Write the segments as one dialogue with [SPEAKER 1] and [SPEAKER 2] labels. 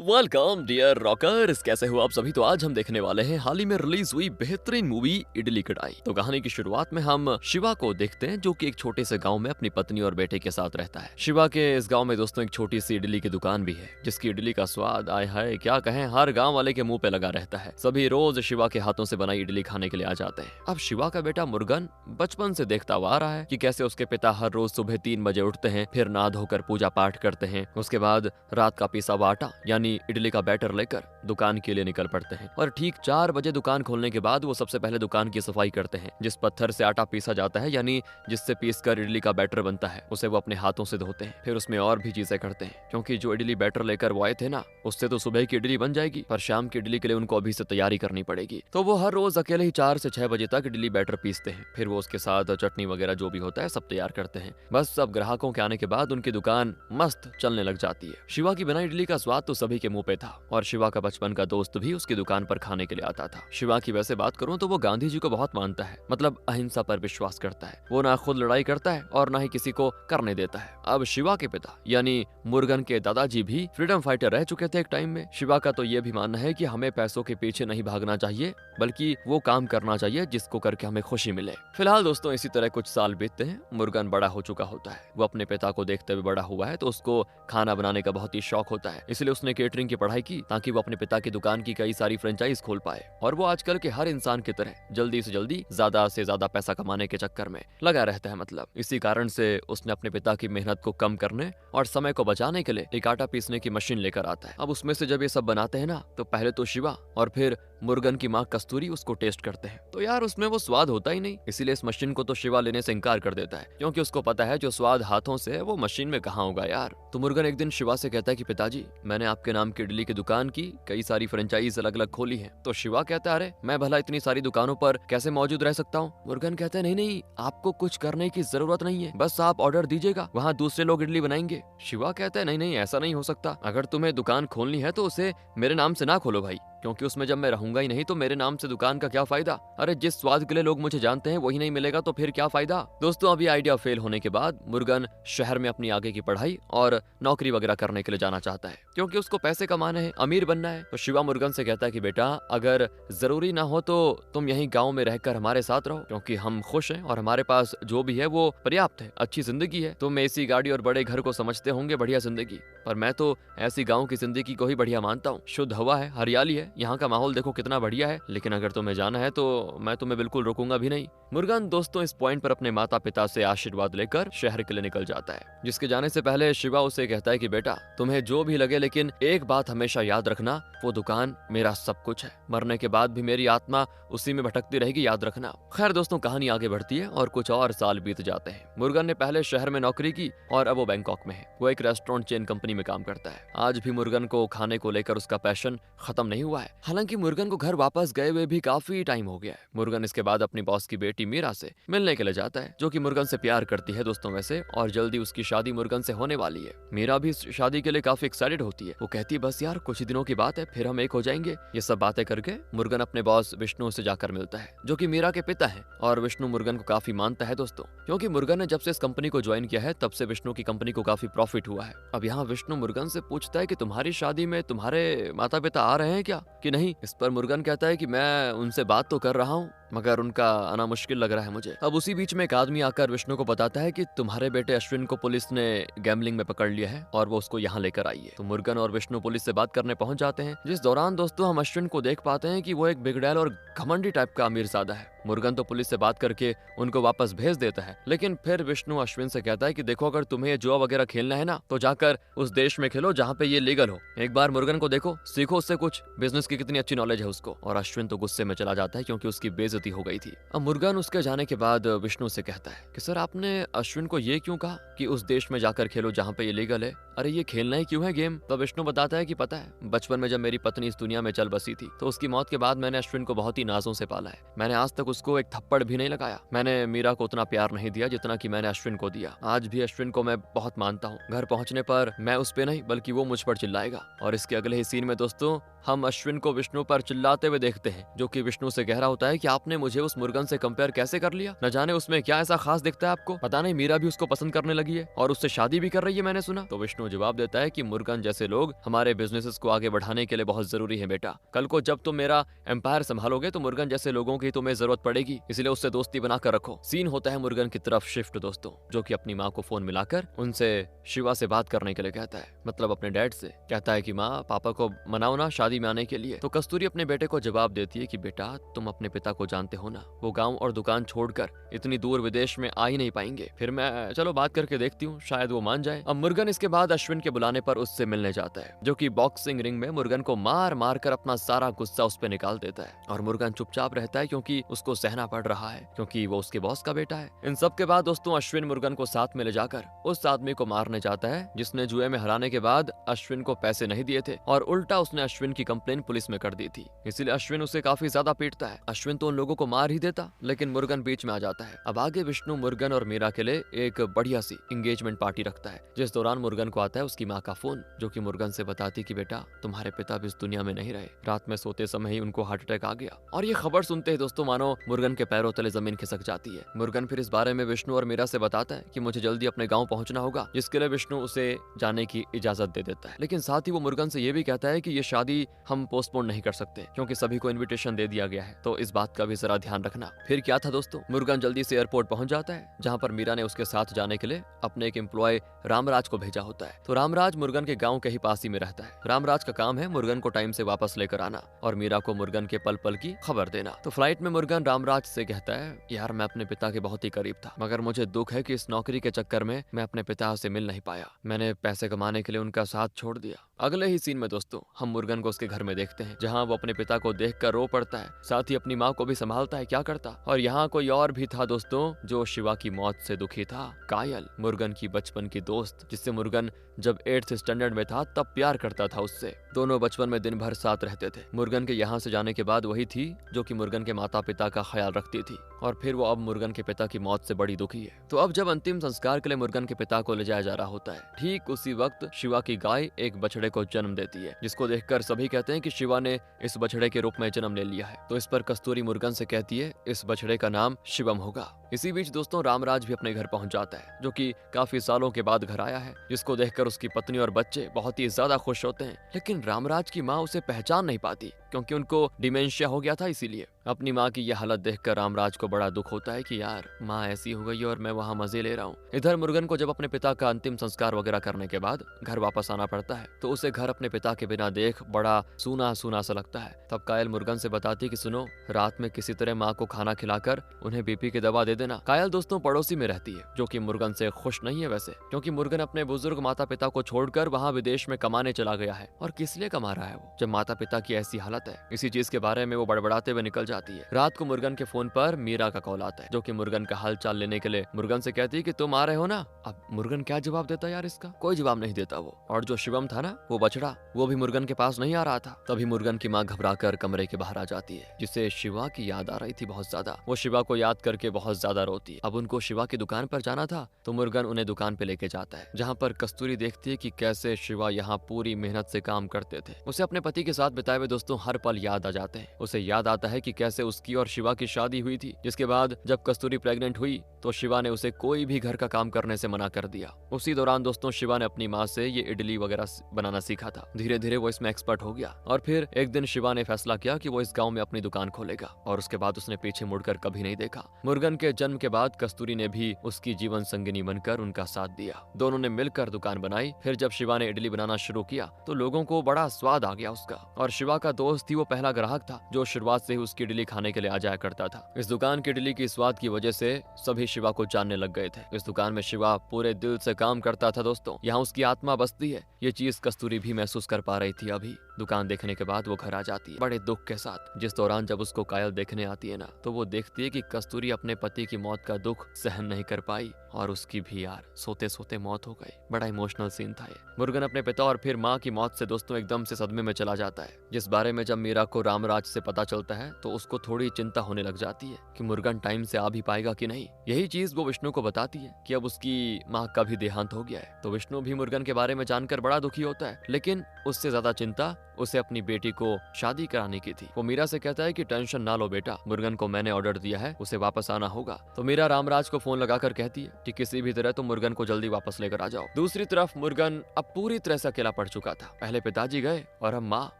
[SPEAKER 1] Welcome dear rockers, कैसे हो आप सभी। तो आज हम देखने वाले हैं हाल ही में रिलीज हुई बेहतरीन मूवी इडली कढ़ाई। तो कहानी की शुरुआत में हम शिवा को देखते हैं जो कि एक छोटे से गांव में अपनी पत्नी और बेटे के साथ रहता है। शिवा के इस गांव में दोस्तों एक छोटी सी इडली की दुकान भी है जिसकी इडली का स्वाद आय हाय क्या कहें हर गाँव वाले के मुंह पे लगा रहता है। सभी रोज शिवा के हाथों से बनाई इडली खाने के लिए आ जाते हैं। अब शिवा का बेटा मुर्गन बचपन से देखता हुआ आ रहा है कि कैसे उसके पिता हर रोज सुबह 3 बजे उठते हैं, फिर नहा धोकर पूजा पाठ करते हैं, उसके बाद रात का पिसा हुआ आटा यानी इडली का बैटर लेकर दुकान के लिए निकल पड़ते हैं और ठीक 4 बजे दुकान खोलने के बाद वो सबसे पहले दुकान की सफाई करते हैं। जिस पत्थर से आटा पीसा जाता है यानी जिससे पीसकर इडली का बैटर बनता है उसे वो अपने हाथों से धोते हैं। फिर उसमें और भी चीजें करते हैं क्योंकि जो इडली बैटर लेकर वो आए थे ना, उससे तो सुबह की इडली बन जाएगी पर शाम की इडली के लिए उनको अभी से तैयारी करनी पड़ेगी। तो वो हर रोज अकेले ही 4 से 6 बजे तक इडली बैटर पीसते हैं, फिर वो उसके साथ चटनी वगैरह जो भी होता है सब तैयार करते हैं। बस सब ग्राहकों के आने के बाद उनकी दुकान मस्त चलने लग जाती है। शिवा की बनाई इडली का स्वाद तो सभी के मुंह पे था और शिवा का बचपन का दोस्त भी उसकी दुकान पर खाने के लिए आता था। शिवा की वैसे बात करूं तो वो गांधी जी को बहुत मानता है, मतलब अहिंसा पर विश्वास करता है। वो ना खुद लड़ाई करता है और ना ही किसी को करने देता है। अब शिवा के पिता यानी मुर्गन के दादाजी भी फ्रीडम फाइटर रह चुके थे एक टाइम में। शिवा का तो ये भी मानना है कि हमें पैसों के पीछे नहीं भागना चाहिए बल्कि वो काम करना चाहिए जिसको करके हमें खुशी मिले। फिलहाल दोस्तों इसी तरह कुछ साल बीतते हैं। मुर्गन बड़ा हो चुका होता है, वो अपने पिता को देखते हुए बड़ा हुआ है तो उसको खाना बनाने का बहुत ही शौक होता है, इसलिए उसने केटरिंग की पढ़ाई की ताकि वो अपने पिता की दुकान की कई सारी फ्रेंचाइज खोल पाए। और वो आजकल के हर इंसान की तरह जल्दी से जल्दी ज्यादा से ज्यादा पैसा कमाने के चक्कर में लगा रहता है। मतलब इसी कारण से उसने अपने पिता की मेहनत को कम करने और समय को बचाने के लिए एक आटा पीसने की मशीन लेकर आता है। अब उसमें से जब ये सब बनाते हैं ना तो पहले तो शिवा और फिर मुर्गन की माँ कस्तूरी उसको टेस्ट करते हैं तो यार उसमें वो स्वाद होता ही नहीं, इसीलिए इस मशीन को तो शिवा लेने से इनकार कर देता है क्योंकि उसको पता है जो स्वाद हाथों से है वो मशीन में कहाँ होगा यार। तो मुर्गन एक दिन शिवा से कहता है कि पिताजी मैंने आपके नाम की इडली की दुकान की कई सारी फ्रेंचाइज अलग अलग खोली है। तो शिवा कहता है अरे मैं भला इतनी सारी दुकानों पर कैसे मौजूद रह सकता हूँ। मुर्गन कहता है नहीं नहीं आपको कुछ करने की जरूरत नहीं है, बस आप ऑर्डर दीजिएगा, वहाँ दूसरे लोग इडली बनाएंगे। शिवा कहता है नहीं नहीं ऐसा नहीं हो सकता, अगर तुम्हें दुकान खोलनी है तो उसे मेरे नाम से ना खोलो भाई, क्योंकि उसमें जब मैं रहूंगा ही नहीं तो मेरे नाम से दुकान का क्या फायदा। अरे जिस स्वाद के लिए लोग मुझे जानते हैं वही नहीं मिलेगा तो फिर क्या फायदा। दोस्तों अभी आइडिया फेल होने के बाद मुर्गन शहर में अपनी आगे की पढ़ाई और नौकरी वगैरह करने के लिए जाना चाहता है क्योंकि उसको पैसे कमाने हैं, अमीर बनना है। तो शिवा मुर्गन से कहता है कि बेटा अगर जरूरी ना हो तो तुम यहीं गाँव में रहकर हमारे साथ रहो क्योंकि हम खुश हैं और हमारे पास जो भी है वो पर्याप्त है, अच्छी जिंदगी है। तुम ऐसी गाड़ी और बड़े घर को समझते होंगे बढ़िया जिंदगी, पर मैं तो ऐसी गाँव की जिंदगी को ही बढ़िया मानता हूँ। शुद्ध हवा है, हरियाली है, यहाँ का माहौल देखो कितना बढ़िया है, लेकिन अगर तुम्हें जाना है तो मैं तुम्हें बिल्कुल रोकूंगा भी नहीं। मुर्गन दोस्तों इस पॉइंट पर अपने माता पिता से आशीर्वाद लेकर शहर के लिए निकल जाता है, जिसके जाने से पहले शिवा उसे कहता है कि बेटा तुम्हें जो भी लगे लेकिन एक बात हमेशा याद रखना, वो दुकान मेरा सब कुछ है, मरने के बाद भी मेरी आत्मा उसी में भटकती रहेगी, याद रखना। खैर दोस्तों कहानी आगे बढ़ती है और कुछ और साल बीत जाते हैं। मुर्गन ने पहले शहर में नौकरी की और अब वो बैंकॉक में है। वो एक रेस्टोरेंट चेन कंपनी में काम करता है। आज भी मुर्गन को खाने को लेकर उसका पैशन खत्म नहीं हुआ है। हालांकि मुर्गन को घर वापस गए हुए भी काफी टाइम हो गया है। मुर्गन इसके बाद अपनी बॉस की बेटी मीरा से मिलने के लिए जाता है, जो कि मुर्गन से प्यार करती है दोस्तों वैसे, और जल्दी उसकी शादी मुर्गन से होने वाली है। मीरा भी इस शादी के लिए काफी एक्साइटेड होती है। वो कहती है बस यार कुछ ही दिनों की बात है फिर हम एक हो जाएंगे। ये सब बातें करके मुर्गन अपने बॉस विष्णु से जाकर मिलता है, जो कि मीरा के पिता है, और विष्णु मुर्गन को काफी मानता है दोस्तों, क्योंकि मुर्गन ने जब से इस कंपनी को ज्वाइन किया है तब से विष्णु की कंपनी को काफी प्रॉफिट हुआ है। अब यहाँ विष्णु मुर्गन से पूछता है कि तुम्हारी शादी में तुम्हारे माता पिता आ रहे हैं क्या कि नहीं। इस पर मुर्गन कहता है कि मैं उनसे बात तो कर रहा हूँ मगर उनका आना मुश्किल लग रहा है मुझे। अब उसी बीच में एक आदमी आकर विष्णु को बताता है कि तुम्हारे बेटे अश्विन को पुलिस ने गैम्बलिंग में पकड़ लिया है और वो उसको यहाँ लेकर आई है। तो मुर्गन और विष्णु पुलिस से बात करने पहुंच जाते हैं, जिस दौरान दोस्तों हम अश्विन को देख पाते हैं कि वो एक बिगड़ैल और घमंडी टाइप का अमीरजादा है। मुर्गन तो पुलिस से बात करके उनको वापस भेज देता है, लेकिन फिर विष्णु अश्विन से कहता है कि देखो अगर तुम्हें जुआ वगैरह खेलना है ना तो जाकर उस देश में खेलो जहाँ पे ये लीगल हो। एक बार मुर्गन को देखो, सीखो उससे कुछ, बिजनेस की कितनी अच्छी नॉलेज है उसको। और अश्विन तो गुस्से में चला जाता है क्योंकि उसकी बेइज्जती हो गई थी। अब मुर्गन उसके जाने के बाद विष्णु से कहता है कि सर आपने अश्विन को ये क्यों कहा कि उस देश में जाकर खेलो जहाँ पे ये लीगल है, अरे ये खेलना ही क्यों है गेम। तो विष्णु बताता है कि पता है बचपन में जब मेरी पत्नी इस दुनिया में चल बसी थी तो उसकी मौत के बाद मैंने अश्विन को बहुत ही नाजों से पाला है। मैंने आज तक उसको एक थप्पड़ भी नहीं लगाया। मैंने मीरा को उतना प्यार नहीं दिया जितना कि मैंने अश्विन को दिया। आज भी अश्विन को मैं बहुत मानता हूँ। घर पहुंचने पर मैं उस पे नहीं बल्कि वो मुझ पर चिल्लाएगा। और इसके अगले ही सीन में दोस्तों हम अश्विन को विष्णु पर चिल्लाते हुए देखते हैं, जो कि विष्णु से कह रहा होता है कि आपने मुझे उस मुर्गन से कंपेयर कैसे कर लिया, न जाने उसमें क्या ऐसा खास दिखता है आपको, पता नहीं मीरा भी उसको पसंद करने लगी है और उससे शादी भी कर रही है मैंने सुना। तो विष्णु जवाब देता है कि मुर्गन जैसे लोग हमारे बिजनेसेस को आगे बढ़ाने के लिए बहुत जरूरी है बेटा। कल को जब तुम मेरा एम्पायर संभालोगे तो मुर्गन जैसे लोगों की तुम्हें जरूरत पड़ेगी, इसलिए उससे दोस्ती बनाकर रखो। सीन होता है मुर्गन की तरफ शिफ्ट दोस्तों, जो कि अपनी माँ को फोन मिलाकर उनसे शिवा से बात करने के लिए कहता है, मतलब अपने डैड से कहता है कि माँ पापा को मनाओ ना शादी में आने के लिए। तो कस्तूरी अपने बेटे को जवाब देती है कि बेटा तुम अपने पिता को जानते हो ना, वो गांव और दुकान छोड़कर इतनी दूर विदेश में आ ही नहीं पाएंगे। फिर मैं चलो बात करके देखती हूँ, शायद वो मान जाए। अब मुर्गन इसके बाद अश्विन के बुलाने पर उससे मिलने जाता है, जो कि बॉक्सिंग रिंग में मुर्गन को मार मार कर अपना सारा गुस्सा उस पर निकाल देता है और मुर्गन चुपचाप रहता है क्योंकि उसको सहना पड़ रहा है, क्योंकि वो उसके बॉस का बेटा है। इन सब के बाद दोस्तों अश्विन मुर्गन को साथ में ले जाकर उस आदमी को मारने जाता है जिसने जुए में हराने के बाद अश्विन को पैसे नहीं दिए थे और उल्टा उसने अश्विन की कंप्लेन पुलिस में कर दी थी, इसीलिए अश्विन उसे काफी ज्यादा पीटता है। अश्विन तो उन लोगों को मार ही देता, लेकिन मुर्गन बीच में आ जाता है। अब आगे विष्णु मुर्गन और मीरा के लिए एक बढ़िया सी एंगेजमेंट पार्टी रखता है, जिस दौरान मुर्गन को आता है उसकी माँ का फोन, जो कि मुर्गन से बताती कि बेटा तुम्हारे पिता भी इस दुनिया में नहीं रहे, रात में सोते समय ही उनको हार्ट अटैक आ गया। और ये खबर सुनते ही दोस्तों मानो मुर्गन के पैरों तले जमीन खिसक जाती है। मुर्गन फिर इस बारे में विष्णु और मीरा से बताता है कि मुझे जल्दी अपने गाँव पहुंचना होगा, जिसके लिए विष्णु उसे जाने की इजाजत दे देता है। लेकिन साथ ही वो मुर्गन से ये भी कहता है कि ये शादी हम पोस्टपोन नहीं कर सकते क्योंकि सभी को इनविटेशन दे दिया गया है, तो इस बात का भी जरा ध्यान रखना। फिर क्या था दोस्तों, मुर्गन जल्दी से एयरपोर्ट पहुंच जाता है, जहां पर मीरा ने उसके साथ जाने के लिए अपने एक एम्प्लॉय रामराज को भेजा होता है। तो रामराज मुर्गन के गांव के ही पास ही में रहता है। रामराज का काम है मुर्गन को टाइम से वापस लेकर आना और मीरा को मुर्गन के पल पल की खबर देना। तो फ्लाइट में मुर्गन रामराज से कहता है, यार मैं अपने पिता के बहुत ही करीब था, मगर मुझे दुख है कि इस नौकरी के चक्कर में मैं अपने पिता से मिल नहीं पाया, मैंने पैसे कमाने के लिए उनका साथ छोड़ दिया। अगले ही सीन में दोस्तों हम मुर्गन को उसके घर में देखते हैं, जहां वो अपने पिता को देखकर रो पड़ता है, साथ ही अपनी माँ को भी संभालता है, क्या करता। और यहाँ कोई और भी था दोस्तों जो शिवा की मौत से दुखी था, कायल, मुर्गन की बचपन की दोस्त, जिससे मुर्गन जब 8th स्टैंडर्ड में था तब प्यार करता था उससे। दोनों बचपन में दिन भर साथ रहते थे। मुर्गन के यहाँ से जाने के बाद वही थी जो कि मुर्गन के माता पिता का ख्याल रखती थी, और फिर वो अब मुर्गन के पिता की मौत से बड़ी दुखी है। तो अब जब अंतिम संस्कार के लिए मुर्गन के पिता को ले जाया जा रहा होता है, ठीक उसी वक्त शिवा की गाय एक बछड़े को जन्म देती है, जिसको देखकर सभी कहते हैं कि शिवा ने इस बछड़े के रूप में जन्म ले लिया है। तो इस पर कस्तूरी मुर्गन से कहती है इस बछड़े का नाम शिवम होगा। इसी बीच दोस्तों रामराज भी अपने घर पहुंच जाता है, जो कि काफी सालों के बाद घर आया है, जिसको देखकर उसकी पत्नी और बच्चे बहुत ही ज्यादा खुश होते हैं। लेकिन रामराज की माँ उसे पहचान नहीं पाती क्योंकि उनको डिमेंशिया हो गया था, इसीलिए अपनी माँ की यह हालत देखकर रामराज को बड़ा दुख होता है कि यार माँ ऐसी हो गई और मैं वहाँ मजे ले रहा हूँ। इधर मुर्गन को जब अपने पिता का अंतिम संस्कार वगैरह करने के बाद घर वापस आना पड़ता है, तो उसे घर अपने पिता के बिना देख बड़ा सूना सूना सा लगता है। तब कायल मुर्गन से बताती कि सुनो, रात में किसी तरह माँ को खाना खिलाकर उन्हें बीपी की दवा दे देना। कायल दोस्तों पड़ोसी में रहती है, जो कि मुर्गन से खुश नहीं है वैसे, क्योंकि मुर्गन अपने बुजुर्ग माता पिता को छोड़कर वहाँ विदेश में कमाने चला गया है। और किस लिए कमा रहा है वो, जब माता पिता की ऐसी हालत है। इसी चीज के बारे में वो बड़बड़ाते हुए निकल जाती है। रात को मुर्गन के फोन पर मीरा का कॉल आता है, जो कि मुर्गन का हाल चाल लेने के लिए मुर्गन से कहती है कि तुम आ रहे हो ना। अब मुर्गन क्या जवाब देता यार, इसका कोई जवाब नहीं देता वो। और जो शिवम था ना, वो बछड़ा, वो भी मुर्गन के पास नहीं आ रहा था। तभी मुर्गन की माँ घबराकर कमरे के बाहर आ जाती है, जिसे शिवा की याद आ रही थी बहुत ज्यादा। वो शिवा को याद करके बहुत ज्यादा रोती है। अब उनको शिवा की दुकान पर जाना था, तो मुर्गन उन्हें दुकान पे लेके जाता है, जहाँ पर कस्तूरी देखती है कि कैसे शिवा यहाँ पूरी मेहनत से काम करते थे। उसे अपने पति के साथ बिताए हुए दोस्तों हर पल याद आ जाते हैं। उसे याद आता है कि कैसे उसकी और शिवा की शादी हुई थी, जिसके बाद जब कस्तूरी प्रेग्नेंट हुई तो शिवा ने उसे कोई भी घर का काम करने से मना कर दिया। उसी दौरान दोस्तों शिवा ने अपनी माँ से ये इडली वगैरह बनाना सीखा था। धीरे धीरे वो इसमें एक्सपर्ट हो गया, और फिर एक दिन शिवा ने फैसला किया कि वो इस गांव में अपनी दुकान खोलेगा, और उसके बाद उसने पीछे मुड़कर कभी नहीं देखा। मुर्गन के जन्म के बाद कस्तूरी ने भी उसकी जीवन संगिनी बनकर उनका साथ दिया। दोनों ने मिलकर दुकान बनाई। फिर जब शिवा ने इडली बनाना शुरू किया तो लोगों को बड़ा स्वाद आ गया उसका, और शिवा का दोस्त ही वो पहला ग्राहक था जो शुरुआत से ही उसकी इडली खाने के लिए आ जाया करता था। इस दुकान की इडली की स्वाद की वजह से सभी शिवा को जानने लग गए थे। इस दुकान में शिवा पूरे दिल से काम करता था दोस्तों, यहाँ उसकी आत्मा बसती है। ये चीज कस्तूरी भी महसूस कर पा रही थी। अभी दुकान देखने के बाद वो घर आ जाती है बड़े दुख के साथ। जिस दौरान जब उसको कायल देखने आती है ना, तो वो देखती है कि कस्तूरी अपने पति की मौत का दुख सहन नहीं कर पाई और उसकी भी यार सोते सोते मौत हो गई। बड़ा इमोशनल सीन था ये। मुर्गन अपने पिता और फिर माँ की मौत से दोस्तों एकदम से सदमे में चला जाता है, जिस बारे में जब मीरा को रामराज से पता चलता है तो उसको थोड़ी चिंता होने लग जाती है कि मुर्गन टाइम से आ भी पाएगा कि नहीं। यही चीज वो विष्णु को बताती है कि अब उसकी माँ का भी देहांत हो गया है। तो विष्णु भी मुर्गन के बारे में जानकर बड़ा दुखी होता है, लेकिन उससे ज्यादा चिंता उसे अपनी बेटी को शादी कराने की थी। वो मीरा से कहता है कि टेंशन ना लो बेटा, मुर्गन को मैंने ऑर्डर दिया है, उसे वापस आना होगा। तो मीरा रामराज को फोन लगाकर कहती है कि किसी भी तरह तुम मुर्गन को जल्दी वापस लेकर आ जाओ। दूसरी तरफ मुर्गन अब पूरी तरह से अकेला पड़ चुका था। पहले पिताजी गए और अब माँ,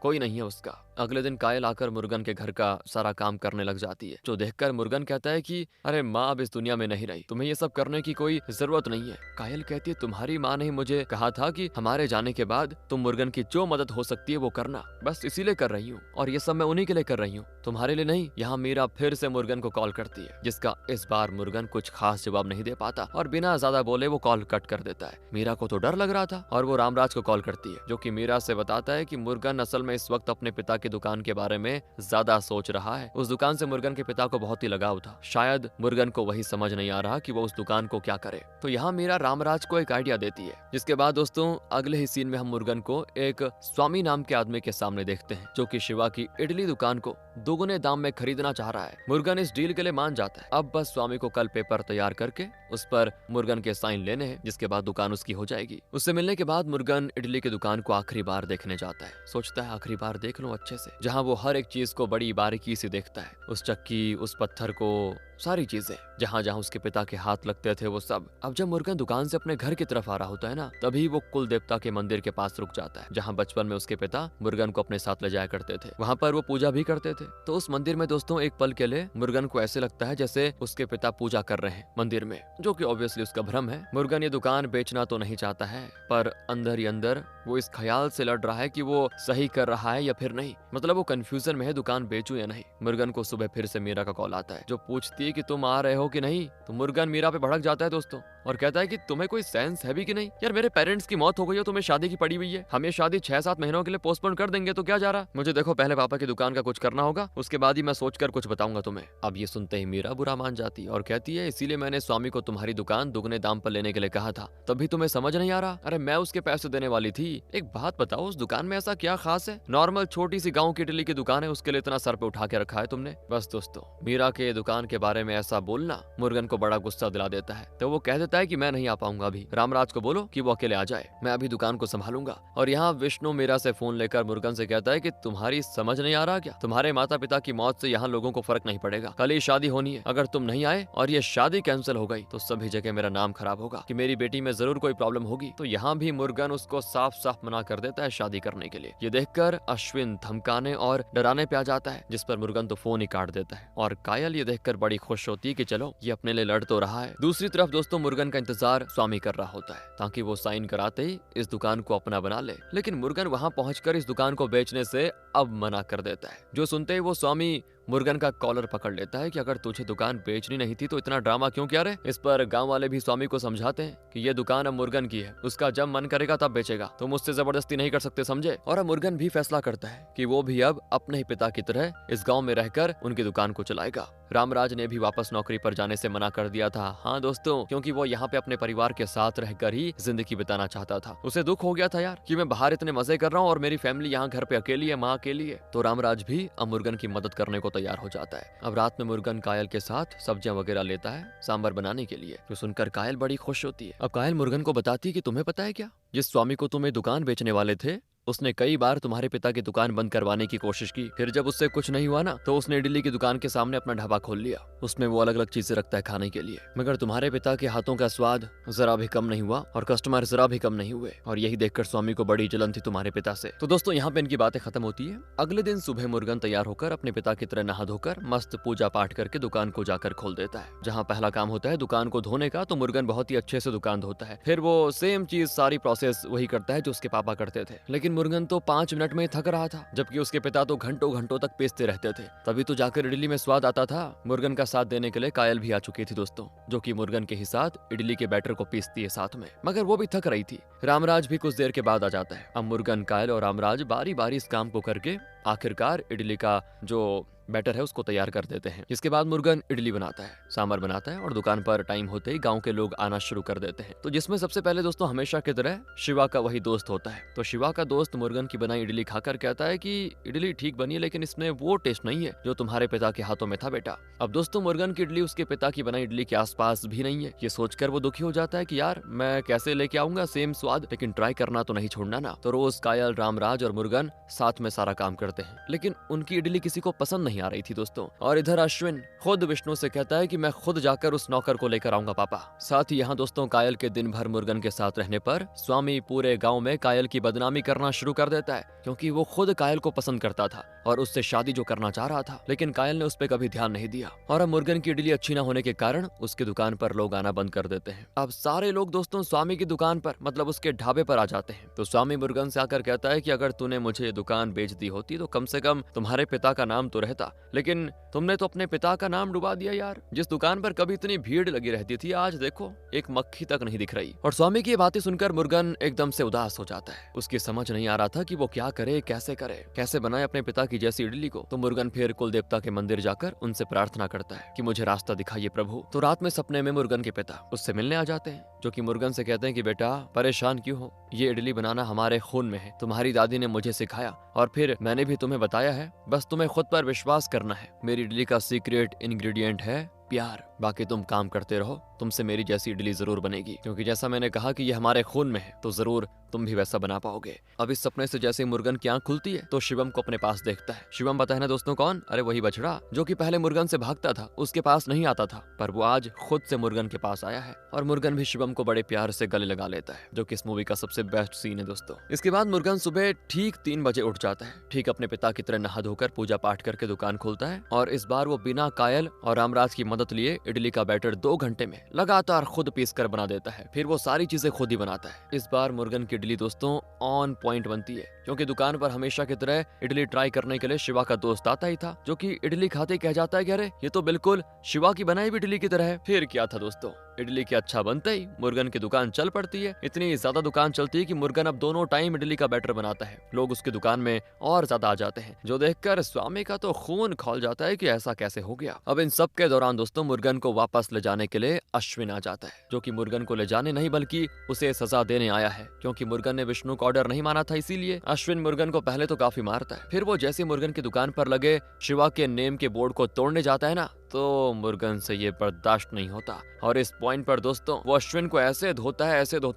[SPEAKER 1] कोई नहीं है उसका। अगले दिन कायल आकर मुर्गन के घर का सारा काम करने लग जाती है, जो देखकर मुर्गन कहता है कि अरे माँ अब इस दुनिया में नहीं रही, तुम्हें ये सब करने की कोई जरूरत नहीं है। कायल कहती है तुम्हारी माँ ने मुझे कहा था कि हमारे जाने के बाद तुम मुर्गन की जो मदद हो सकती है वो करना, बस इसीलिए कर रही हूँ और ये सब मैं उन्हीं के लिए कर रही हूँ, तुम्हारे लिए नहीं। यहाँ मीरा फिर से मुर्गन को कॉल करती है, जिसका इस बार मुर्गन कुछ खास जवाब नहीं दे पाता और बिना ज्यादा बोले वो कॉल कट कर देता है। मीरा को तो डर लग रहा था और वो रामराज को कॉल करती है, जो कि मीरा से बताता है कि मुर्गन असल में इस वक्त अपने पिता की दुकान के बारे में ज्यादा सोच रहा है। उस दुकान से मुर्गन के पिता को बहुत ही लगाव था, शायद मुर्गन को वही समझ नहीं आ रहा कि वो उस दुकान को क्या करे। तो यहाँ मीरा रामराज को एक आइडिया देती है, जिसके बाद दोस्तों अगले ही सीन में हम मुर्गन को एक स्वामी नाम के आदमी के सामने देखते हैं, जो कि शिवा की इडली दुकान को दोगुने दाम में खरीदना चाह रहा है। मुर्गन इस डील के लिए मान जाता है। अब बस स्वामी को कल पेपर तैयार करके उस पर मुर्गन के साइन लेने हैं, जिसके बाद दुकान उसकी हो जाएगी। उससे मिलने के बाद मुर्गन इडली की दुकान को आखिरी बार देखने जाता है। सोचता है आखिरी बार देख लो अच्छे से, जहाँ वो हर एक चीज को बड़ी बारीकी से देखता है, उस चक्की, उस पत्थर को, सारी चीजें, जहाँ जहाँ उसके पिता के हाथ लगते थे वो सब। अब जब मुर्गन दुकान से अपने घर की तरफ आ रहा होता है ना, तभी वो कुल देवता के मंदिर के पास रुक जाता है, जहाँ बचपन में उसके पिता मुर्गन को अपने साथ ले जाया करते थे। वहाँ पर वो पूजा भी करते थे। तो उस मंदिर में दोस्तों एक पल के लिए मुर्गन को ऐसे लगता है जैसे उसके पिता पूजा कर रहे हैं मंदिर में, जो कि ऑब्वियसली उसका भ्रम है। मुर्गन ये दुकान बेचना तो नहीं चाहता है, पर अंदर ही अंदर वो इस ख्याल से लड़ रहा है कि वो सही कर रहा है या फिर नहीं। मतलब वो कंफ्यूजन में है, दुकान बेचूं या नहीं। मुर्गन को सुबह फिर से मीरा का कॉल आता है, जो पूछती है कि तुम आ रहे हो कि नहीं। तो मुर्गन मीरा पे भड़क जाता है दोस्तों और कहता है कि तुम्हें कोई सेंस है भी कि नहीं यार, मेरे पेरेंट्स की मौत हो गई है, तुम्हें शादी की पड़ी हुई है, हम ये शादी 6-7 महीनों के लिए पोस्टपोन कर देंगे तो क्या जा रहा। मुझे देखो पहले पापा की दुकान का कुछ करना होगा, उसके बाद ही मैं सोचकर कुछ बताऊंगा तुम्हें। अब ये सुनते ही मीरा बुरा मान जाती है और कहती है इसीलिए मैंने स्वामी को तुम्हारी दुकान दुगने दाम पर लेने के लिए कहा था, तभी तुम्हें समझ नहीं आ रहा। अरे मैं उसके पैसे देने वाली थी। एक बात बताओ, उस दुकान में ऐसा क्या खास है? नॉर्मल छोटी सी गाँव की इडली की दुकान है, उसके लिए इतना सर पे उठा के रखा है तुमने। बस दोस्तों मीरा के दुकान के बारे में ऐसा बोलना मुर्गन को बड़ा गुस्सा दिला देता है। तो वो कह देता है कि मैं नहीं आ पाऊंगा अभी, रामराज को बोलो कि वो अकेले आ जाए, मैं अभी दुकान को संभालूंगा। और यहाँ विष्णु मीरा से फोन लेकर मुर्गन से कहता है कि तुम्हारी समझ नहीं आ रहा क्या, तुम्हारे माता पिता की मौत से यहाँ लोगों को फर्क नहीं पड़ेगा, कल ही शादी होनी है, अगर तुम नहीं आए और ये शादी कैंसिल हो गई तो सभी जगह मेरा नाम खराब होगा कि मेरी बेटी में जरूर कोई प्रॉब्लम होगी। तो यहाँ भी मुर्गन उसको साफ साफ मना कर देता है शादी करने के लिए। ये देखकर अश्विन धमकाने और डराने पे आ जाता है, जिस पर मुर्गन तो फोन ही काट देता है। और कायल ये देखकर बड़ी खुश होती है कि चलो ये अपने लिए लड़ तो रहा है। दूसरी तरफ दोस्तों मुर्गन का इंतजार स्वामी कर रहा होता है, ताकि वो साइन कराते ही इस दुकान को अपना बना ले। लेकिन मुर्गन वहां पहुंचकर इस दुकान को बेचने से अब मना कर देता है। जो सुनते ही वो स्वामी मुर्गन का कॉलर पकड़ लेता है कि अगर तुझे दुकान बेचनी नहीं थी तो इतना ड्रामा क्यों किया रे। इस पर गांव वाले भी स्वामी को समझाते हैं कि ये दुकान अब मुर्गन की है, उसका जब मन करेगा तब बेचेगा, तुम मुझसे जबरदस्ती नहीं कर सकते, समझे। और अब मुर्गन भी फैसला करता है कि वो भी अब अपने ही पिता की तरह इस गाँव में रहकर उनकी दुकान को चलाएगा। रामराज ने भी वापस नौकरी पर जाने से मना कर दिया था, हाँ दोस्तों, क्योंकि वो यहाँ पे अपने परिवार के साथ रहकर ही जिंदगी बिताना चाहता था। उसे दुख हो गया था यार कि मैं बाहर इतने मजे कर रहा हूँ और मेरी फैमिली यहाँ घर पे अकेली है, माँ अकेली है। तो रामराज भी अब मुर्गन की मदद करने को तैयार हो जाता है। अब रात में मुर्गन कायल के साथ सब्जियां वगैरह लेता है सांबर बनाने के लिए, जो सुनकर कायल बड़ी खुश होती है। अब कायल मुर्गन को बताती है कि तुम्हें पता है क्या, जिस स्वामी को तुम्हें दुकान बेचने वाले थे उसने कई बार तुम्हारे पिता की दुकान बंद करवाने की कोशिश की, फिर जब उससे कुछ नहीं हुआ ना तो उसने इडली की दुकान के सामने अपना ढाबा खोल लिया। उसमें वो अलग अलग चीजें रखता है खाने के लिए, मगर तुम्हारे पिता के हाथों का स्वाद जरा भी कम नहीं हुआ और कस्टमर जरा भी कम नहीं हुए, और यही देखकर स्वामी को बड़ी जलन थी तुम्हारे पिता से। तो दोस्तों यहाँ पे इनकी बातें खत्म होती है। अगले दिन सुबह मुर्गन तैयार होकर अपने पिता की तरह नहा धोकर मस्त पूजा पाठ करके दुकान को जाकर खोल देता है। जहाँ पहला काम होता है दुकान को धोने का, तो मुर्गन बहुत ही अच्छे से दुकान धोता है। फिर वो सेम चीज सारी प्रोसेस वही करता है जो उसके पापा करते थे, लेकिन मुर्गन तो 5 मिनट में थक रहा था, जबकि उसके पिता तो घंटों घंटों तक पीसते रहते थे। तभी तो जाकर इडली में स्वाद आता था। मुर्गन का साथ देने के लिए कायल भी आ चुकी थी दोस्तों, जो कि मुर्गन के ही साथ इडली के बैटर को पीसती है साथ में, मगर वो भी थक रही थी। रामराज भी कुछ देर के बाद आ जाता है। अब मुर्गन, कायल और रामराज बारी बारी इस काम को करके आखिरकार इडली का जो बैटर है उसको तैयार कर देते हैं। इसके बाद मुर्गन इडली बनाता है, सांभर बनाता है और दुकान पर टाइम होते ही गांव के लोग आना शुरू कर देते हैं। तो जिसमें सबसे पहले दोस्तों हमेशा की तरह शिवा का वही दोस्त होता है। तो शिवा का दोस्त मुर्गन की बनाई इडली खाकर कहता है कि इडली ठीक बनी है लेकिन इसमें वो टेस्ट नहीं है जो तुम्हारे पिता के हाथों में था बेटा। अब दोस्तों मुर्गन की इडली उसके पिता की बनाई इडली के आसपास भी नहीं है। ये सोचकर वो दुखी हो जाता है कि यार मैं कैसे लेके आऊंगा सेम स्वाद, लेकिन ट्राई करना तो नहीं छोड़ना ना। तो रोज कायल, रामराज और मुर्गन साथ में सारा काम करते हैं, लेकिन उनकी इडली किसी को पसंद नहीं आ रही थी दोस्तों। और इधर अश्विन खुद विष्णु से कहता है कि मैं खुद जाकर उस नौकर को लेकर आऊंगा पापा। साथ ही यहाँ दोस्तों कायल के दिन भर मुर्गन के साथ रहने पर स्वामी पूरे गांव में कायल की बदनामी करना शुरू कर देता है, क्योंकि वो खुद कायल को पसंद करता था और उससे शादी जो करना चाह रहा था, लेकिन कायल ने उस पर कभी ध्यान नहीं दिया। और अब मुर्गन की इडली अच्छी न होने के कारण उसकी दुकान पर लोग आना बंद कर देते हैं। अब सारे लोग दोस्तों स्वामी की दुकान पर मतलब उसके ढाबे पर आ जाते हैं। तो स्वामी मुर्गन से आकर कहता है कि अगर तूने मुझे ये दुकान बेच दी होती तो कम से कम तुम्हारे पिता का नाम तो रहता, लेकिन तुमने तो अपने पिता का नाम डुबा दिया यार। जिस दुकान पर कभी इतनी भीड़ लगी रहती थी आज देखो एक मक्खी तक नहीं दिख रही। और स्वामी की ये बातें सुनकर मुर्गन एकदम से उदास हो जाता है। उसकी समझ नहीं आ रहा था कि वो क्या करे, कैसे बनाए अपने पिता की जैसी इडली को। तो मुर्गन फिर कुल देवता के मंदिर जाकर उनसे प्रार्थना करता है कि मुझे रास्ता दिखाइए प्रभु। तो रात में सपने में मुर्गन के पिता उससे मिलने आ जाते हैं, जो कि मुर्गन से कहते हैं कि बेटा परेशान क्यों हो, ये इडली बनाना हमारे खून में है, तुम्हारी दादी ने मुझे सिखाया और फिर मैंने भी तुम्हें बताया है, बस तुम्हें खुद पर विश्वास करना है। मेरी इडली का सीक्रेट इंग्रेडिएंट है प्यार, बाकी तुम काम करते रहो, तुमसे मेरी जैसी इडली जरूर बनेगी, क्योंकि जैसा मैंने कहा कि ये हमारे खून में है तो जरूर तुम भी वैसा बना पाओगे। अब इस सपने से जैसे मुर्गन की आंख खुलती है तो शिवम को अपने पास देखता है। शिवम पता है ना दोस्तों कौन? अरे वही बछड़ा जो कि पहले मुर्गन से भागता था, उसके पास नहीं आता था, पर वो आज खुद से मुर्गन के पास आया है। और मुर्गन भी शिवम को बड़े प्यार से गले लगा लेता है, जो कि इस मूवी का सबसे बेस्ट सीन है दोस्तों। इसके बाद मुर्गन सुबह ठीक 3 बजे उठ जाता है, ठीक अपने पिता की तरह नहा धोकर पूजा पाठ करके दुकान खोलता है। और इस बार वो बिना कायल और रामराज की मदद लिए इडली का बैटर 2 घंटे में लगातार खुद पीस कर बना देता है। फिर वो सारी चीजें खुद ही बनाता है। इस बार मुर्गन की इडली दोस्तों ऑन पॉइंट बनती है, क्योंकि दुकान पर हमेशा की तरह इडली ट्राई करने के लिए शिवा का दोस्त आता ही था, जो कि इडली खाते ही कह जाता है कि अरे ये तो बिल्कुल शिवा की बनाई हुई इडली की तरह है। फिर क्या था दोस्तों, इडली के अच्छा बनते ही मुर्गन की दुकान चल पड़ती है। इतनी ज्यादा दुकान चलती है कि मुर्गन अब दोनों टाइम इडली का बैटर बनाता है। लोग उसकी दुकान में और ज्यादा आ जाते हैं, जो देखकर स्वामी का तो खून खौल जाता है कि ऐसा कैसे हो गया। अब इन सब के दौरान दोस्तों मुर्गन को वापस ले जाने के लिए अश्विन आ जाता है, जो कि मुर्गन को ले जाने नहीं बल्कि उसे सजा देने आया है, क्योंकि मुर्गन ने विष्णु का ऑर्डर नहीं माना था। इसीलिए अश्विन मुर्गन को पहले तो काफी मारता है, फिर वो जैसे मुर्गन की दुकान पर लगे शिवा के नेम के बोर्ड को तोड़ने जाता है ना, तो मुर्गन से ये बर्दाश्त नहीं होता। और इस पॉइंट पर दोस्तों वो अश्विन को ऐसे धोता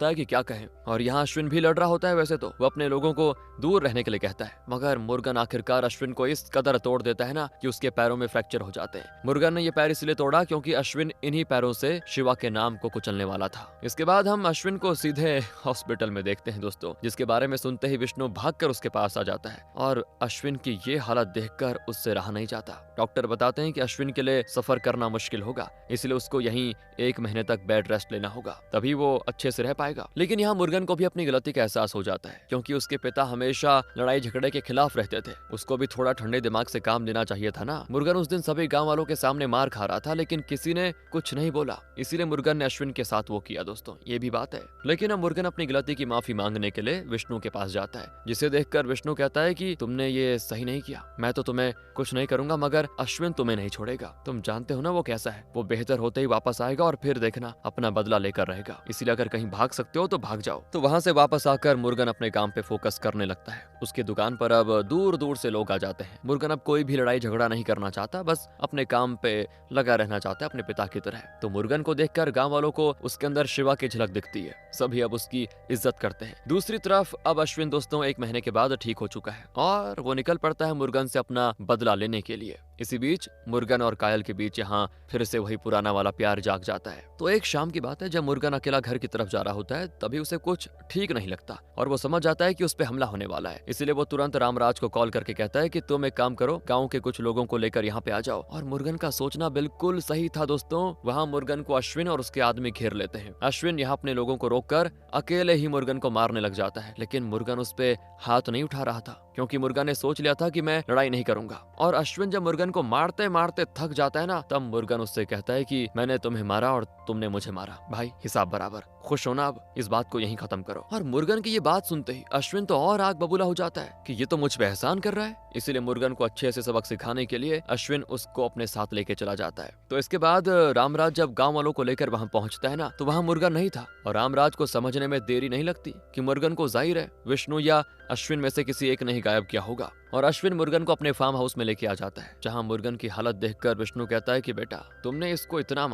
[SPEAKER 1] है कि क्या कहें। और यहाँ अश्विन भी लड़ रहा होता है, वैसे तो वो अपने लोगों को दूर रहने के लिए कहता है, मगर मुर्गन आखिरकार अश्विन को इस कदर तोड़ देता है ना कि उसके पैरों में फ्रैक्चर हो जाते हैं। मुर्गन ने ये पैर इसलिए तोड़ा क्योंकि अश्विन इन्हीं पैरों से शिवा के नाम को कुचलने वाला था। इसके बाद हम अश्विन को सीधे हॉस्पिटल में देखते हैं दोस्तों, जिसके बारे में सुनते ही विष्णु भागकर उसके पास आ जाता है और अश्विन की ये हालत देखकर उससे रहा नहीं जाता। डॉक्टर बताते हैं कि अश्विन के लिए सफर करना मुश्किल होगा, इसलिए उसको यहीं 1 महीने तक बेड रेस्ट लेना होगा, तभी वो अच्छे से रह पाएगा। लेकिन यहाँ मुर्गन को भी अपनी गलती का एहसास हो जाता है, क्योंकि उसके पिता हमेशा लड़ाई झगड़े के खिलाफ रहते थे। उसको भी थोड़ा ठंडे दिमाग से काम लेना चाहिए था ना। मुर्गन उस दिन सभी गाँव वालों के सामने मार खा रहा था, लेकिन किसी ने कुछ नहीं बोला, इसीलिए मुर्गन ने अश्विन के साथ वो किया दोस्तों, ये भी बात है। लेकिन अब मुर्गन अपनी गलती की माफी मांगने के लिए विष्णु के पास जाता है, जिसे देखकर विष्णु कहता है कि तुमने ये सही नहीं किया, मैं तो तुम्हें कुछ नहीं करूंगा, मगर अश्विन तुम्हें नहीं छोड़ेगा। तुम जानते हो ना वो कैसा है, वो बेहतर होते ही वापस आएगा और फिर देखना अपना बदला लेकर रहेगा, इसीलिए अगर कहीं भाग सकते हो तो भाग जाओ। तो वहाँ से वापस आकर मुर्गन अपने काम पे फोकस करने लगता है। उसकी दुकान पर अब दूर दूर से लोग आ जाते हैं। मुर्गन अब कोई भी लड़ाई झगड़ा नहीं करना चाहता, बस अपने काम पे लगा रहना चाहता है अपने पिता की तरह। तो मुर्गन को देखकर गाँव वालों को उसके अंदर शिवा की झलक दिखती है, सभी अब उसकी इज्जत करते हैं। दूसरी तरफ अब अश्विन दोस्तों 1 महीने के बाद ठीक हो चुका है और वो निकल पड़ता है मुर्गन से अपना बदला लेने के लिए। इसी बीच मुर्गन और कायल के बीच यहाँ फिर से वही पुराना वाला प्यार जाग जाता है। तो एक शाम की बात है, जब मुर्गन अकेला घर की तरफ जा रहा होता है, तभी उसे कुछ ठीक नहीं लगता और वो समझ जाता है कि उस पे हमला होने वाला है। इसलिए वो तुरंत रामराज को कॉल करके कहता है कि तुम एक काम करो, गाँव के कुछ लोगों को लेकर यहाँ पे आ जाओ। और मुर्गन का सोचना बिल्कुल सही था दोस्तों। वहाँ मुर्गन को अश्विन और उसके आदमी घेर लेते हैं। अश्विन यहाँ अपने लोगों को रोककर अकेले ही मुर्गन को मारने लग जाता है, लेकिन मुर्गन उस पे हाथ नहीं उठा रहा था, क्योंकि मुर्गन ने सोच लिया था कि मैं लड़ाई नहीं करूंगा। और अश्विन जब मुर्गन को मारते मारते थक जाता है ना, तब मुर्गन उससे कहता है कि मैंने तुम्हें मारा और तुमने मुझे मारा, भाई हिसाब बराबर, खुश होना अब, इस बात को यहीं खत्म करो। और मुर्गन की ये बात सुनते ही अश्विन तो और आग बबूला हो जाता है कि ये तो मुझ पे एहसान कर रहा है। इसीलिए मुर्गन को अच्छे से सबक सिखाने के लिए अश्विन उसको अपने साथ लेके चला जाता है। तो इसके बाद रामराज जब गांव वालों को लेकर वहां पहुंचता है ना, तो वहां मुर्गन नहीं था और रामराज को समझने में देरी नहीं लगती कि मुर्गन को जाहिर है विष्णु या अश्विन में से किसी एक ने ही गायब किया होगा। और अश्विन मुर्गन को अपने फार्म हाउस में लेके आ जाता है, जहां मुर्गन की हालत देखकर विष्णु कहता है कि बेटा तुमने इसको इतना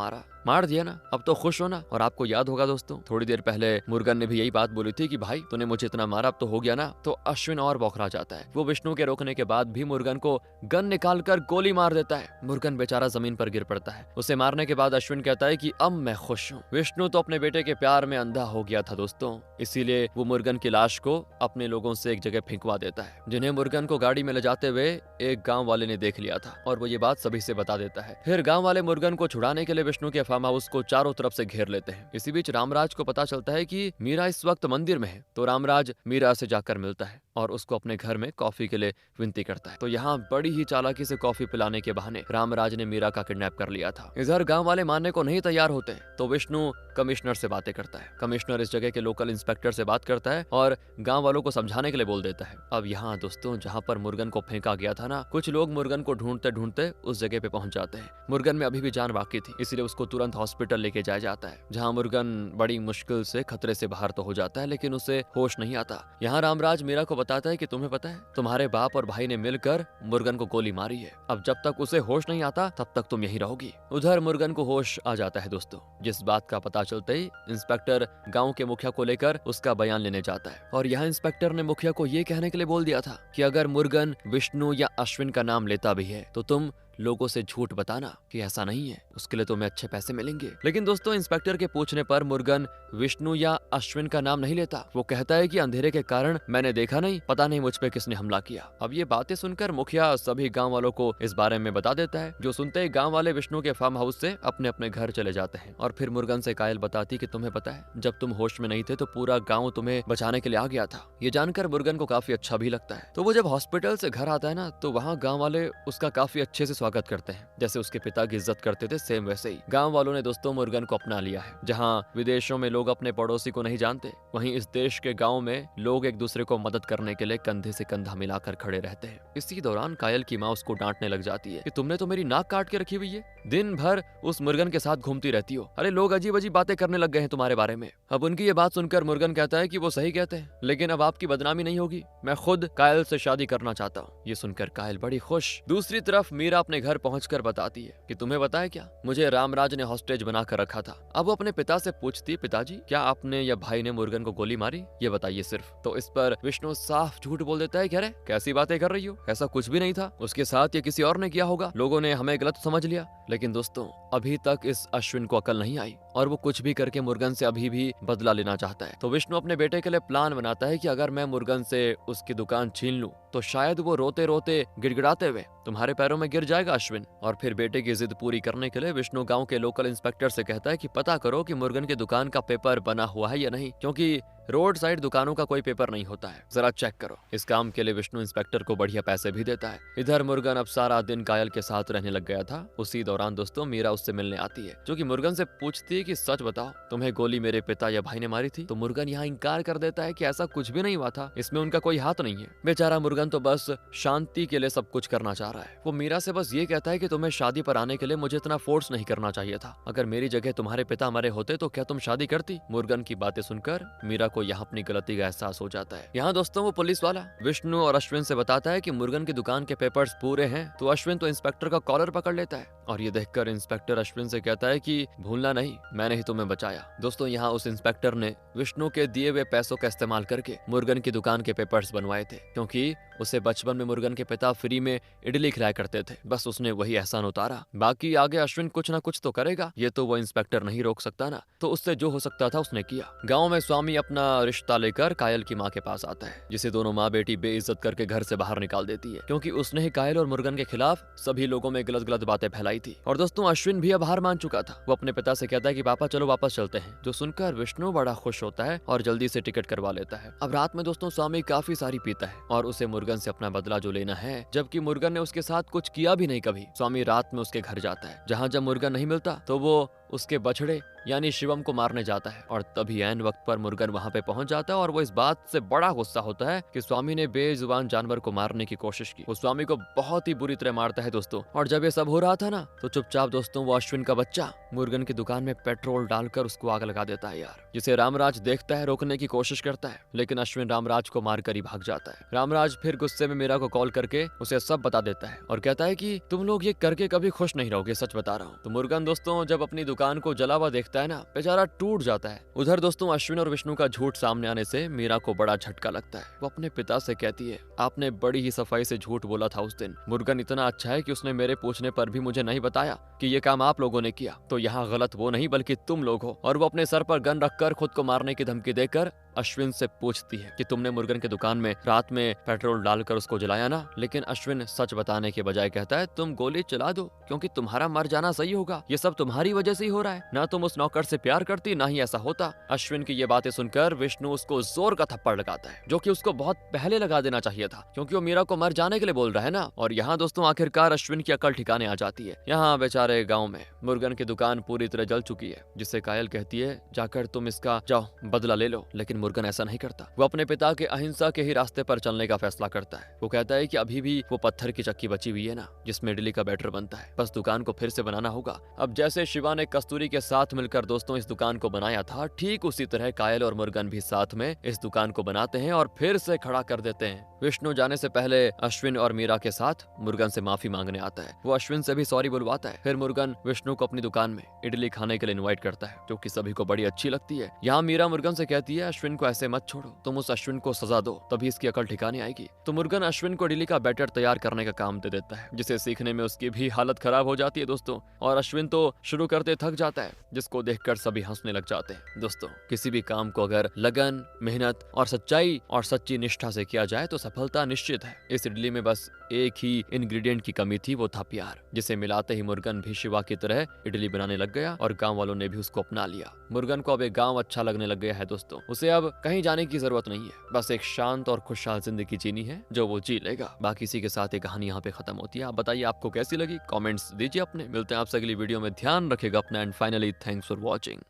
[SPEAKER 1] मार दिया ना, अब तो खुश हो ना। और आपको याद होगा दोस्तों, थोड़ी देर पहले मुर्गन ने भी यही बात बोली थी कि भाई तूने मुझे इतना मारा, अब तो हो गया ना। तो अश्विन और बौखला जाता है। वो विष्णु के रोकने के बाद भी मुर्गन को गन निकाल कर गोली मार देता है। मुर्गन बेचारा जमीन पर गिर पड़ता है। उसे मारने के बाद अश्विन कहता है कि अब मैं खुश हूँ। विष्णु तो अपने बेटे के प्यार में अंधा हो गया था दोस्तों, इसीलिए वो मुर्गन की लाश को अपने लोगों से एक जगह फेंकवा देता है, जिन्हें मुर्गन को गाड़ी में ले जाते हुए एक गांव वाले ने देख लिया था और वो ये बात सभी से बता देता है। फिर गांव वाले मुर्गन को छुड़ाने के लिए विष्णु के फार्म हाउस को चारों तरफ से घेर लेते हैं। इसी बीच रामराज को पता चलता है कि मीरा इस वक्त मंदिर में है, तो रामराज मीरा से जाकर मिलता है और उसको अपने घर में कॉफी के लिए विनती करता है। तो यहाँ बड़ी ही चालाकी से कॉफी पिलाने के बहाने रामराज ने मीरा का किडनैप कर लिया था। इधर गांव वाले मानने को नहीं तैयार होते, तो विष्णु कमिश्नर से बातें करता है। कमिश्नर इस जगह के लोकल इंस्पेक्टर से बात करता है और गांव वालों को समझाने के लिए बोल देता है। अब यहाँ दोस्तों जहाँ पर मुर्गन को फेंका गया था ना, कुछ लोग मुर्गन को ढूंढते ढूंढते उस जगह पे पहुंच जाते हैं। मुर्गन में अभी भी जान बाकी थी, इसलिए उसको तुरंत हॉस्पिटल लेके जाया जाता है, जहाँ मुर्गन बड़ी मुश्किल से खतरे से बाहर तो हो जाता है, लेकिन उसे होश नहीं आता। यहाँ रामराज मीरा को बताता है कि तुम्हें पता है तुम्हारे बाप और भाई ने मिलकर मुर्गन को गोली मारी है, अब जब तक उसे होश नहीं आता तब तक तुम यहीं रहोगी। उधर मुर्गन को होश आ जाता है दोस्तों। जिस बात का पता चलते ही इंस्पेक्टर गांव के मुखिया को लेकर उसका बयान लेने जाता है और यहाँ इंस्पेक्टर ने मुखिया को ये कहने के लिए बोल दिया था कि अगर मुर्गन विष्णु या अश्विन का नाम लेता भी है तो तुम लोगों से झूठ बताना कि ऐसा नहीं है, उसके लिए तुम्हें अच्छे पैसे मिलेंगे। लेकिन दोस्तों इंस्पेक्टर के पूछने पर मुर्गन विष्णु या अश्विन का नाम नहीं लेता। वो कहता है कि अंधेरे के कारण मैंने देखा नहीं, पता नहीं मुझ पे किसने हमला किया। अब ये बातें सुनकर मुखिया सभी गांव वालों को इस बारे में बता देता है, जो सुनते ही गांव वाले विष्णु के फार्म हाउस से अपने अपने घर चले जाते हैं। और फिर मुर्गन से कायल बताती कि तुम्हें पता है जब तुम होश में नहीं थे तो पूरा गाँव तुम्हें बचाने के लिए आ गया था। ये जानकर मुर्गन को काफी अच्छा भी लगता है। तो वो जब हॉस्पिटल से घर आता है ना, तो वहाँ गाँव वाले उसका काफी अच्छे से स्वागत करते हैं, जैसे उसके पिता की इज्जत करते थे सेम वैसे ही गांव वालों ने दोस्तों मुर्गन को अपना लिया है। जहां विदेशों में लोग अपने पड़ोसी को नहीं जानते, वहीं इस देश के गांव में लोग एक दूसरे को मदद करने के लिए कंधे से कंधा मिलाकर खड़े रहते हैं। इसी दौरान कायल की माँ उसको डांटने लग जाती है कि तुमने तो मेरी नाक काट के रखी हुई है, दिन भर उस मुर्गन के साथ घूमती रहती हो, अरे लोग अजीब अजीब बातें करने लग गए हैं तुम्हारे बारे में। अब उनकी ये बात सुनकर मुर्गन कहता है कि वो सही कहते हैं, लेकिन अब आपकी बदनामी नहीं होगी, मैं खुद कायल से शादी करना चाहता हूँ। ये सुनकर कायल बड़ी खुश। दूसरी तरफ मीरा अपने घर पहुंचकर बताती है कि तुम्हें पता है क्या, मुझे रामराज ने हॉस्टेज बनाकर रखा था। अब वो अपने पिता से पूछती, पिताजी क्या आपने या भाई ने मुर्गन को गोली मारी, ये बताइए सिर्फ। तो इस पर विष्णु साफ झूठ बोल देता है, कह रहे कैसी बातें कर रही हो, ऐसा कुछ भी नहीं था, उसके साथ ये किसी और ने किया होगा, लोगों ने हमें गलत समझ लिया। लेकिन दोस्तों अभी तक इस अश्विन को अकल नहीं आई और वो कुछ भी करके मुर्गन से अभी भी बदला लेना चाहता है। तो विष्णु अपने बेटे के लिए प्लान बनाता है कि अगर मैं मुर्गन से उसकी दुकान छीन लूं तो शायद वो रोते रोते गिड़गिड़ाते हुए तुम्हारे पैरों में गिर जाएगा अश्विन। और फिर बेटे की जिद पूरी करने के लिए विष्णु गांव के लोकल इंस्पेक्टर से कहता है कि पता करो कि मुर्गन की दुकान का पेपर बना हुआ है या नहीं, क्योंकि रोड साइड दुकानों का कोई पेपर नहीं होता है, जरा चेक करो। इस काम के लिए विष्णु इंस्पेक्टर को बढ़िया पैसे भी देता है। इधर मुर्गन अब सारा दिन कायल के साथ रहने लग गया था। उसी दौरान दोस्तों मीरा उससे मिलने आती है, जो कि मुर्गन से पूछती है कि सच बताओ तुम्हें गोली मेरे पिता या भाई ने मारी थी। तो मुर्गन यहाँ इनकार कर देता है कि ऐसा कुछ भी नहीं हुआ था, इसमें उनका कोई हाथ नहीं है। बेचारा मुर्गन तो बस शांति के लिए सब कुछ करना चाह रहा है। वो मीरा से बस ये कहता है कि तुम्हें शादी पर आने के लिए मुझे इतना फोर्स नहीं करना चाहिए था, अगर मेरी जगह तुम्हारे पिता मरे होते तो क्या तुम शादी करती। मुर्गन की बातें सुनकर मीरा को यहाँ अपनी गलती का एहसास हो जाता है। यहाँ दोस्तों वो पुलिस वाला विष्णु और अश्विन से बताता है कि मुर्गन की दुकान के पेपर्स पूरे हैं, तो अश्विन तो इंस्पेक्टर का कॉलर पकड़ लेता है और ये देखकर इंस्पेक्टर अश्विन से कहता है कि भूलना नहीं, मैंने ही तुम्हें बचाया। दोस्तों यहाँ उस इंस्पेक्टर ने विष्णु के दिए हुए पैसों का इस्तेमाल करके मुर्गन की दुकान के पेपर्स बनवाए थे, क्योंकि उसे बचपन में मुर्गन के पिता फ्री में इडली खिलाया करते थे, बस उसने वही एहसान उतारा। बाकी आगे अश्विन कुछ ना कुछ तो करेगा, ये तो वो इंस्पेक्टर नहीं रोक सकता ना, तो उससे जो हो सकता था उसने किया। गाँव में स्वामी अपना रिश्ता लेकर कायल की माँ के पास आता है, जिसे दोनों माँ बेटी बेइज्जत करके घर से बाहर निकाल देती है, क्योंकि उसने ही कायल और मुर्गन के खिलाफ सभी लोगों में गलत गलत बातें फैलाई थी। और दोस्तों अश्विन भी अब हार मान चुका था। वो अपने पिता से कहता है कि पापा चलो वापस चलते हैं, जो सुनकर विष्णु बड़ा खुश होता है और जल्दी से टिकट करवा लेता है। अब रात में दोस्तों स्वामी काफी सारी पीता है और उसे मुर्गन से अपना बदला जो लेना है, जबकि मुर्गन ने उसके साथ कुछ किया भी नहीं कभी। स्वामी रात में उसके घर जाता है, जहाँ जब मुर्गन नहीं मिलता तो वो उसके बछड़े यानी शिवम को मारने जाता है और तभी ऐन वक्त पर मुर्गन वहां पे पहुंच जाता है और वो इस बात से बड़ा गुस्सा होता है कि स्वामी ने बेजुबान जानवर को मारने की कोशिश की। वो स्वामी को बहुत ही बुरी तरह मारता है दोस्तों। और जब ये सब हो रहा था ना तो चुपचाप दोस्तों वो अश्विन का बच्चा मुर्गन की दुकान में पेट्रोल डालकर उसको आग लगा देता है यार, जिसे रामराज देखता है, रोकने की कोशिश करता है, लेकिन अश्विन रामराज को मारकर ही भाग जाता है। रामराज फिर गुस्से में मीरा को कॉल करके उसे सब बता देता है और कहता है कि तुम लोग ये करके कभी खुश नहीं रहोगे, सच बता रहा हूँ। तो मुर्गन दोस्तों जब अपनी दुकान को जला हुआ देखता है ना, बेचारा टूट जाता है। उधर दोस्तों अश्विन और विष्णु का झूठ सामने आने से मीरा को बड़ा झटका लगता है। वो अपने पिता से कहती है, आपने बड़ी ही सफाई से झूठ बोला था उस दिन। मुर्गन इतना अच्छा है कि उसने मेरे पूछने पर भी मुझे नहीं बताया कि ये काम आप लोगों ने किया। तो यहाँ गलत वो नहीं बल्कि तुम लोग हो। और वो अपने सर पर गन रखकर खुद को मारने की धमकी देकर अश्विन से पूछती है कि तुमने मुर्गन की दुकान में रात में पेट्रोल डालकर उसको जलाया ना। लेकिन अश्विन सच बताने के बजाय कहता है, तुम गोली चला दो क्योंकि तुम्हारा मर जाना सही होगा, ये सब तुम्हारी वजह से ही हो रहा है। ना तुम उस नौकर से प्यार करती ना ही ऐसा होता। अश्विन की ये बातें सुनकर विष्णु उसको जोर का थप्पड़ लगाता है, जो कि उसको बहुत पहले लगा देना चाहिए था क्योंकि वो मीरा को मर जाने के लिए बोल रहा है ना। और यहाँ दोस्तों आखिरकार अश्विन की अकल ठिकाने आ जाती है। यहाँ बेचारे गाँव में मुर्गन की दुकान पूरी तरह जल चुकी है, जिससे कायल कहती है, जाकर तुम इसका जाओ बदला ले लो। लेकिन मुर्गन ऐसा नहीं करता। वो अपने पिता के अहिंसा के ही रास्ते पर चलने का फैसला करता है। वो कहता है कि अभी भी वो पत्थर की चक्की बची हुई है ना, जिसमें इडली का बैटर बनता है, बस दुकान को फिर से बनाना होगा। अब जैसे शिवा ने कस्तूरी के साथ मिलकर दोस्तों इस दुकान को बनाया था, ठीक उसी तरह कायल और मुर्गन भी साथ में इस दुकान को बनाते हैं और फिर से खड़ा कर देते हैं। विष्णु जाने से पहले अश्विन और मीरा के साथ मुर्गन से माफी मांगने आता है। वो अश्विन से भी सॉरी बुलवाता है। फिर मुर्गन विष्णु को अपनी दुकान में इडली खाने के लिए इनवाइट करता है, जो कि सभी को बड़ी अच्छी लगती है। यहाँ मीरा मुर्गन से कहती है, अश्विन को ऐसे मत छोड़ो, तुम उस अश्विन को सजा दो, तभी इसकी अकल ठिकाने आएगी। तो मुर्गन अश्विन को इडली का बैटर तैयार करने का काम दे देता है, जिसे सीखने में उसकी भी हालत खराब हो जाती है दोस्तों। और अश्विन तो शुरू करते थक जाता है, जिसको देखकर सभी हंसने लग जाते हैं। दोस्तों किसी भी काम को अगर लगन, मेहनत और सच्चाई और सच्ची निष्ठा से किया जाए तो सफलता निश्चित है। इस इडली में बस एक ही इंग्रेडिएंट की कमी थी, वो था प्यार, जिसे मिलाते ही मुर्गन भी शिवा की तरह इडली बनाने लग गया और गांव वालों ने भी उसको अपना लिया। मुर्गन को अब एक गांव अच्छा लगने लग गया है दोस्तों। उसे अब कहीं जाने की जरूरत नहीं है, बस एक शांत और खुशहाल जिंदगी जीनी है जो वो जी लेगा। बाकी इसी के साथ ये कहानी यहाँ पे खत्म होती है। आप बताइए आपको कैसी लगी, कमेंट्स दीजिए अपने। मिलते हैं आपसे अगली वीडियो में, ध्यान रखिएगा अपना and finally thanks for watching.